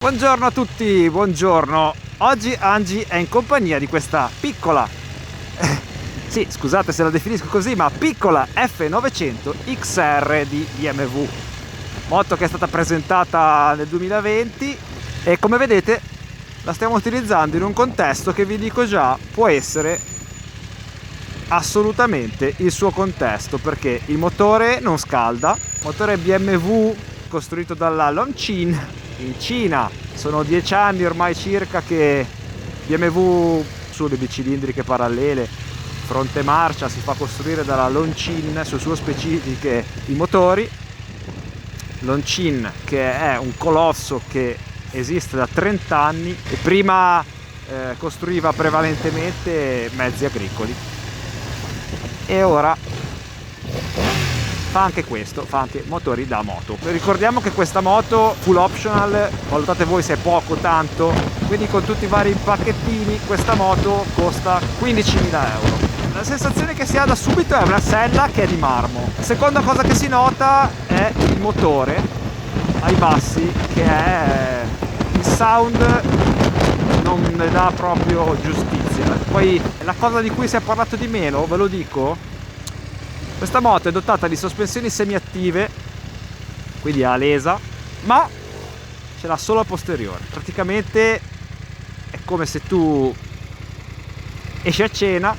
Buongiorno a tutti, buongiorno. Oggi Angie è in compagnia di questa piccola, sì, scusate se la definisco così, ma piccola F900 XR di BMW. Moto che è stata presentata nel 2020 e come vedete la stiamo utilizzando in un contesto che vi dico già può essere assolutamente il suo contesto, perché il motore non scalda, motore BMW costruito dalla Longchin in Cina. Sono 10 anni ormai circa che BMW sulle bicilindriche parallele fronte marcia si fa costruire dalla Longchin su sue specifiche i motori. Longchin che è un colosso che esiste da 30 anni e prima costruiva prevalentemente mezzi agricoli e ora fa anche questo, fa anche motori da moto. Ricordiamo che questa moto full optional, valutate voi se è poco o tanto, quindi con tutti i vari pacchettini questa moto costa 15.000 euro. La sensazione che si ha da subito è una sella che è di marmo. La seconda cosa che si nota è il motore ai bassi, che è il sound non ne dà proprio giustizia. Poi la cosa di cui si è parlato di meno, ve lo dico, questa moto è dotata di sospensioni semiattive, quindi a lesa, ma ce l'ha solo a posteriore. Praticamente è come se tu esci a cena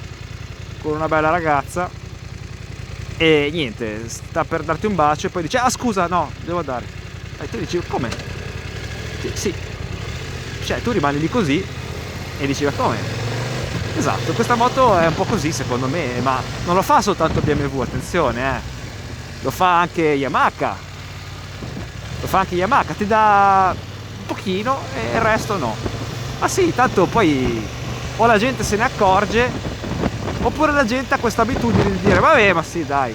con una bella ragazza e niente, sta per darti un bacio e poi dice: ah scusa, no, devo andare. E tu dici: come? Sì. Cioè tu rimani lì così e dici: ma come? Esatto, questa moto è un po' così secondo me, ma non lo fa soltanto BMW, attenzione, lo fa anche Yamaha. Lo fa anche Yamaha, ti dà un pochino e il resto no. Ma sì, tanto poi o la gente se ne accorge, oppure la gente ha questa abitudine di dire: vabbè, ma sì, dai.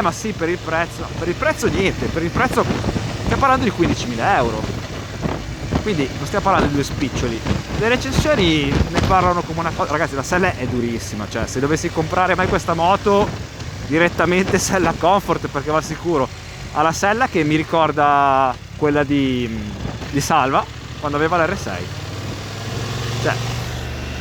Ma sì, per il prezzo. No, per il prezzo niente, per il prezzo stiamo parlando di 15.000 euro. Quindi non stiamo parlando di due spiccioli. Le recensioni ne parlano come una cosa. Ragazzi, la sella è durissima, cioè se dovessi comprare mai questa moto direttamente sella comfort, perché va sicuro. Ha la sella che mi ricorda quella di Salva quando aveva l'R6. Cioè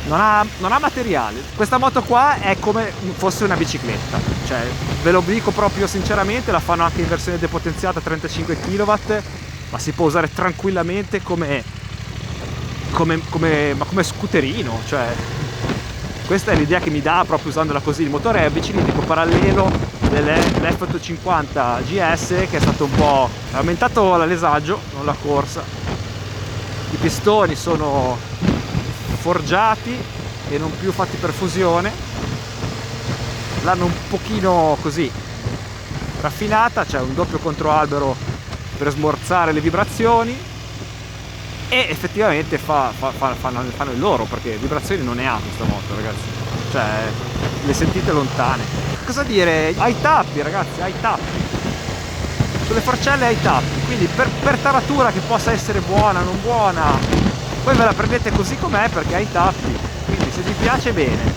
non ha materiale. Questa moto qua è come fosse una bicicletta, cioè ve lo dico proprio sinceramente. La fanno anche in versione depotenziata 35 kW, ma si può usare tranquillamente come scooterino. Cioè questa è l'idea che mi dà proprio usandola così. Il motore è bicilindrico parallelo dell'F850 GS, che è stato un po' aumentato l'alesaggio, non la corsa. I pistoni sono forgiati e non più fatti per fusione, l'hanno un pochino così raffinata, c'è un doppio controalbero per smorzare le vibrazioni e effettivamente fanno il loro, perché vibrazioni non ne ha questa moto, ragazzi, cioè le sentite lontane. Cosa dire, ai tappi, ragazzi, ai tappi, sulle forcelle ai tappi, quindi per taratura che possa essere buona o non buona, voi ve la prendete così com'è perché hai i tappi, quindi se vi piace bene.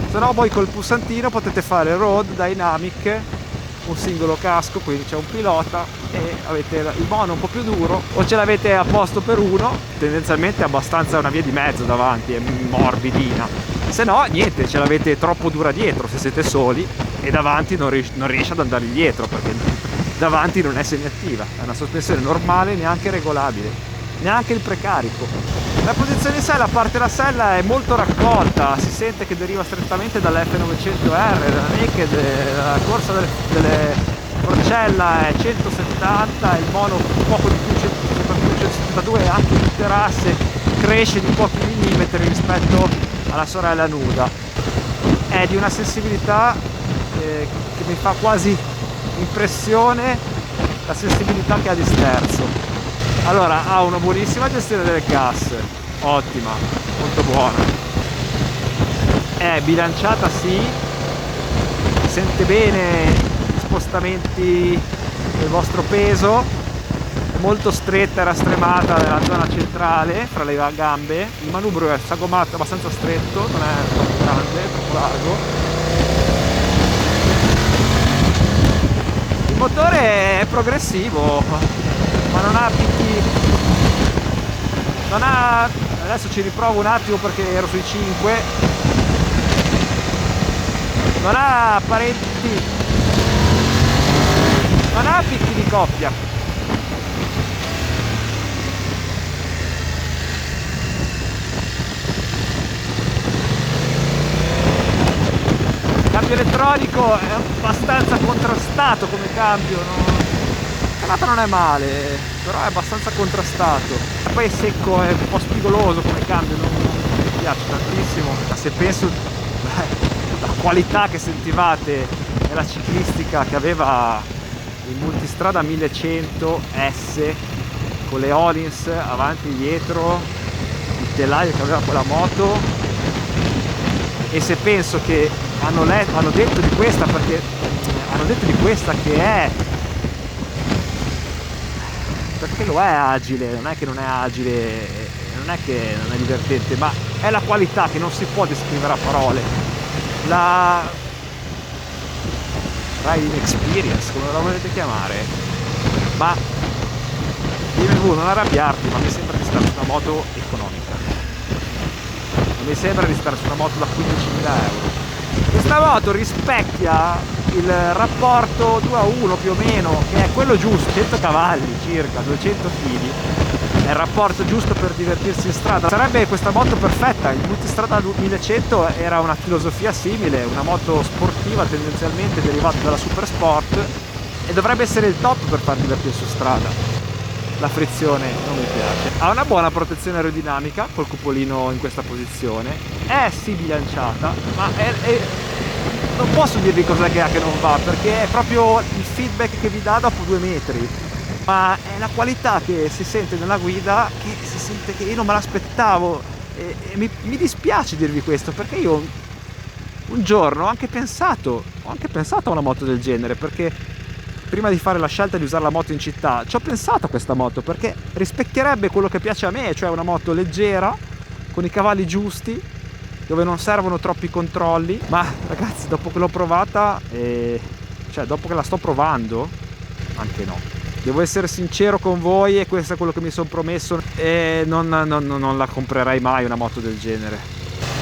Se no voi col pulsantino potete fare road, dynamic, un singolo casco, quindi c'è un pilota e avete il mono un po' più duro, o ce l'avete a posto per uno, tendenzialmente è abbastanza una via di mezzo davanti, è morbidina. Se no niente, ce l'avete troppo dura dietro se siete soli e davanti non riesce ad andare dietro, perché davanti non è semiattiva, è una sospensione normale, neanche regolabile, neanche il precarico. La posizione di sella, a parte la sella, è molto raccolta, si sente che deriva strettamente dall'F900R, dalla naked, la corsa delle forcella è 170, il mono poco di più, 172, 172, anche l'interasse cresce di pochi millimetri rispetto alla sorella nuda. È di una sensibilità che mi fa quasi impressione la sensibilità che ha di sterzo. Allora, ha una buonissima gestione delle casse, ottima, molto buona, è bilanciata, sì, sente bene gli spostamenti del vostro peso, è molto stretta e rastremata nella zona centrale fra le gambe, il manubrio è sagomato, abbastanza stretto, non è troppo grande, troppo largo. Il motore è progressivo, ma non ha picchi Non ha, adesso ci riprovo un attimo perché ero sui 5, non ha parenti, non ha picchi di coppia. Il cambio elettronico è abbastanza contrastato come cambio, no? La moto non è male, però è abbastanza contrastato. Poi è secco, è un po' spigoloso come cambio, non mi piace tantissimo. Se penso la qualità che sentivate nella ciclistica che aveva il multistrada 1100 S con le Öhlins avanti e dietro, il telaio che aveva quella moto, e se penso che hanno detto di questa, perché hanno detto di questa perché lo è agile, non è che non è agile, non è che non è divertente, ma è la qualità che non si può descrivere a parole. La riding experience, come la volete chiamare, ma BMW, non arrabbiarti, ma mi sembra di stare su una moto economica, non mi sembra di stare su una moto da 15.000 euro. Questa moto rispecchia il rapporto 2:1 più o meno, che è quello giusto, 100 cavalli circa, 200 kg, è il rapporto giusto per divertirsi in strada. Sarebbe questa moto perfetta. Il multistrada 1100 era una filosofia simile, una moto sportiva tendenzialmente derivata dalla super sport, e dovrebbe essere il top per far divertirsi su strada. La frizione non mi piace. Ha una buona protezione aerodinamica col cupolino in questa posizione, è sì bilanciata, ma non posso dirvi cos'è che ha che non va, perché è proprio il feedback che vi dà dopo 2 metri, ma è la qualità che si sente nella guida, che si sente che io non me l'aspettavo, e mi dispiace dirvi questo, perché io un giorno ho anche pensato a una moto del genere, perché prima di fare la scelta di usare la moto in città ci ho pensato a questa moto, perché rispecchierebbe quello che piace a me, cioè una moto leggera con i cavalli giusti, dove non servono troppi controlli. Ma ragazzi, dopo che l'ho provata, cioè dopo che la sto provando, anche no, devo essere sincero con voi, e questo è quello che mi sono promesso, e non la comprerei mai una moto del genere.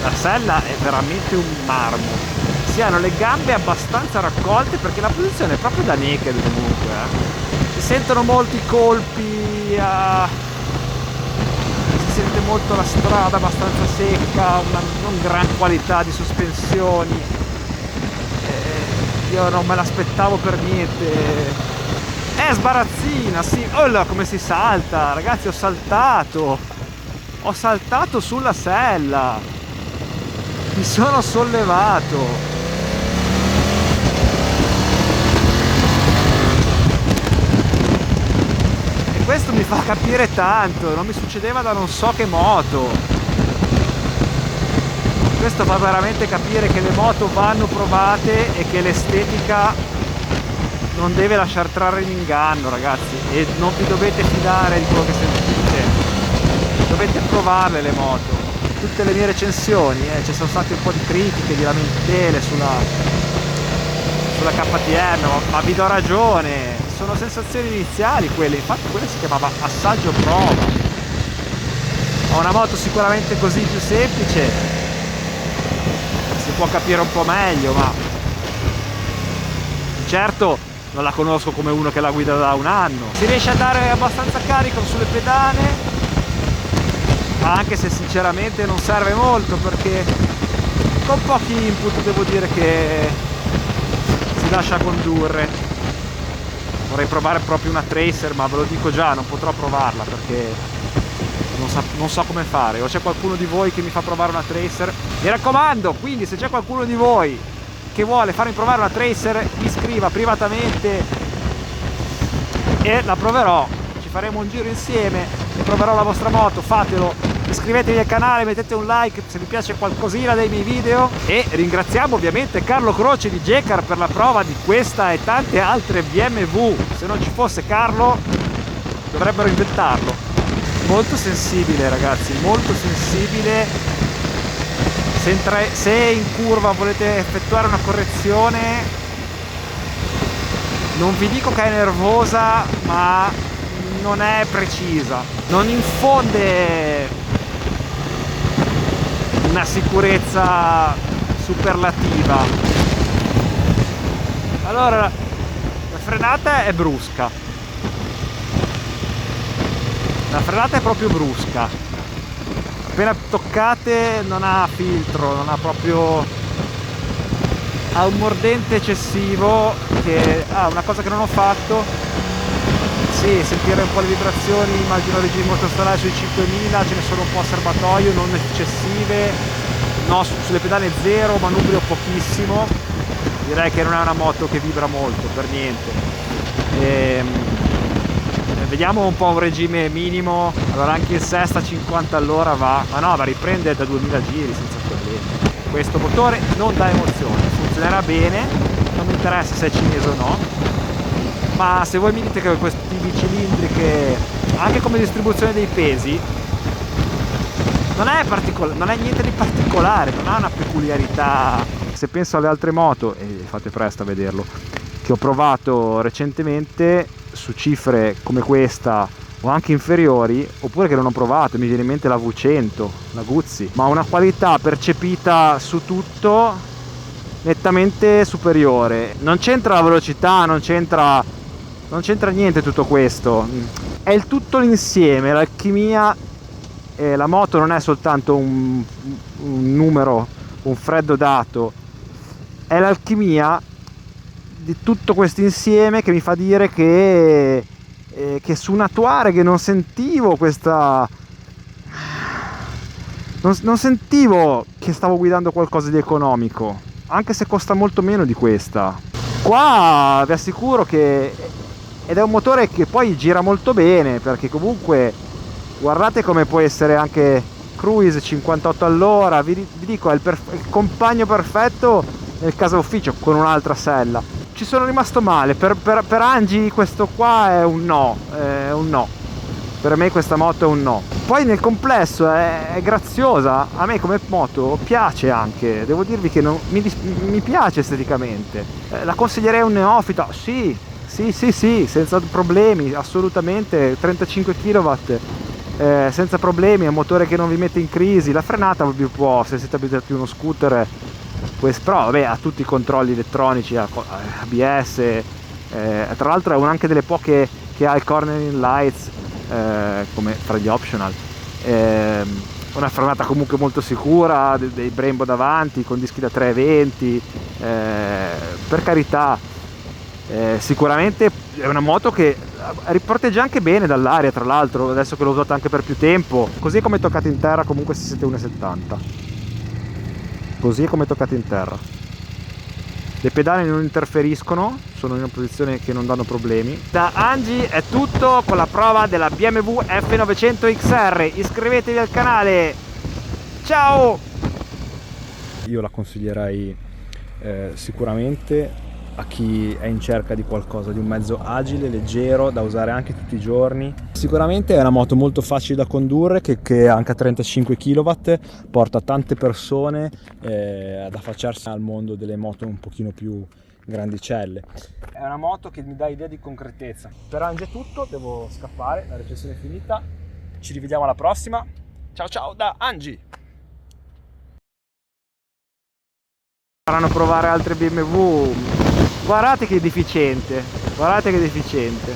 La sella è veramente un marmo, si hanno le gambe abbastanza raccolte, perché la posizione è proprio da naked comunque, si sentono molti colpi, si sente molto la strada abbastanza secca, una non gran qualità di sospensioni, io non me l'aspettavo per niente. È sbarazzina, sì. Oh là, come si salta, ragazzi, ho saltato sulla sella, mi sono sollevato. Questo mi fa capire tanto, non mi succedeva da non so che moto. Questo fa veramente capire che le moto vanno provate e che l'estetica non deve lasciar trarre in inganno, ragazzi, e non vi dovete fidare di quello che sentite, dovete provarle le moto. Tutte le mie recensioni, ci sono state un po' di critiche, di lamentele sulla KTM, ma vi do ragione, sono sensazioni iniziali quelle, infatti quella si chiamava assaggio prova. Ho una moto sicuramente così più semplice, si può capire un po' meglio, ma certo non la conosco come uno che la guida da un anno. Si riesce a dare abbastanza carico sulle pedane, anche se sinceramente non serve molto, perché con pochi input devo dire che si lascia condurre. Vorrei provare proprio una Tracer, ma ve lo dico già, non potrò provarla perché non so come fare. O c'è qualcuno di voi che mi fa provare una Tracer? Mi raccomando, quindi, se c'è qualcuno di voi che vuole farmi provare una Tracer, mi scriva privatamente e la proverò. Ci faremo un giro insieme e proverò la vostra moto. Fatelo, iscrivetevi al canale, mettete un like se vi piace qualcosina dei miei video, e ringraziamo ovviamente Carlo Croce di Gecar per la prova di questa e tante altre BMW. Se non ci fosse Carlo dovrebbero inventarlo. Molto sensibile, ragazzi, molto sensibile. Se in curva volete effettuare una correzione, non vi dico che è nervosa, ma non è precisa, non infonde una sicurezza superlativa. Allora, la frenata è brusca, la frenata è proprio brusca, appena toccate non ha filtro, non ha proprio, ha un mordente eccessivo che una cosa che non ho fatto, sì, sentire un po' le vibrazioni, immagino regimi motostradali sui 5000, ce ne sono un po' a serbatoio, non eccessive, no, sulle pedane zero, manubrio pochissimo, direi che non è una moto che vibra molto, per niente. Vediamo un po' un regime minimo. Allora anche in sesta 50 all'ora va, ma no, ma riprende da 2000 giri senza problemi. Questo motore non dà emozione, funzionerà bene, non mi interessa se è cinese o no, ma se voi mi dite che questi bicilindriche, anche come distribuzione dei pesi, non è niente di particolare, non ha una peculiarità. Se penso alle altre moto, e fate presto a vederlo, che ho provato recentemente su cifre come questa o anche inferiori, oppure che non ho provato, mi viene in mente la V100, la Guzzi, ma una qualità percepita su tutto nettamente superiore. Non c'entra la velocità, non c'entra niente tutto questo, è il tutto l'insieme, l'alchimia. La moto non è soltanto un numero, un freddo dato, è l'alchimia di tutto questo insieme che mi fa dire che su una Touareg non sentivo questa, non sentivo che stavo guidando qualcosa di economico, anche se costa molto meno di questa. Qua vi assicuro che, ed è un motore che poi gira molto bene, perché comunque guardate come può essere anche cruise 58 all'ora, vi dico, è il compagno perfetto nel caso ufficio con un'altra sella. Ci sono rimasto male, per Angie questo qua è un no, per me questa moto è un no. Poi nel complesso è graziosa, a me come moto piace anche, devo dirvi che mi piace esteticamente. La consiglierei a un neofita? Sì, senza problemi, assolutamente. 35 kW, senza problemi, è un motore che non vi mette in crisi. La frenata vi può, se siete abituati a uno scooter, però vabbè, ha tutti i controlli elettronici, ABS, tra l'altro è anche delle poche che ha il cornering lights, come fra gli optional. Una frenata comunque molto sicura, dei Brembo davanti con dischi da 320, per carità. Sicuramente è una moto che riprotegge anche bene dall'aria, tra l'altro, adesso che l'ho usata anche per più tempo. Così come toccate in terra comunque si sente 1,70, così come toccate in terra. Le pedane non interferiscono, sono in una posizione che non danno problemi. Da Angie è tutto con la prova della BMW F900 XR. Iscrivetevi al canale, ciao! Io la consiglierei sicuramente a chi è in cerca di qualcosa, di un mezzo agile, leggero, da usare anche tutti i giorni. Sicuramente è una moto molto facile da condurre, che anche a 35 kW porta tante persone ad affacciarsi al mondo delle moto un pochino più grandicelle. È una moto che mi dà idea di concretezza. Per Angie è tutto, devo scappare, la recensione è finita, ci rivediamo alla prossima, ciao da Angie! Faranno provare altre BMW. Guardate che deficiente, guardate che deficiente.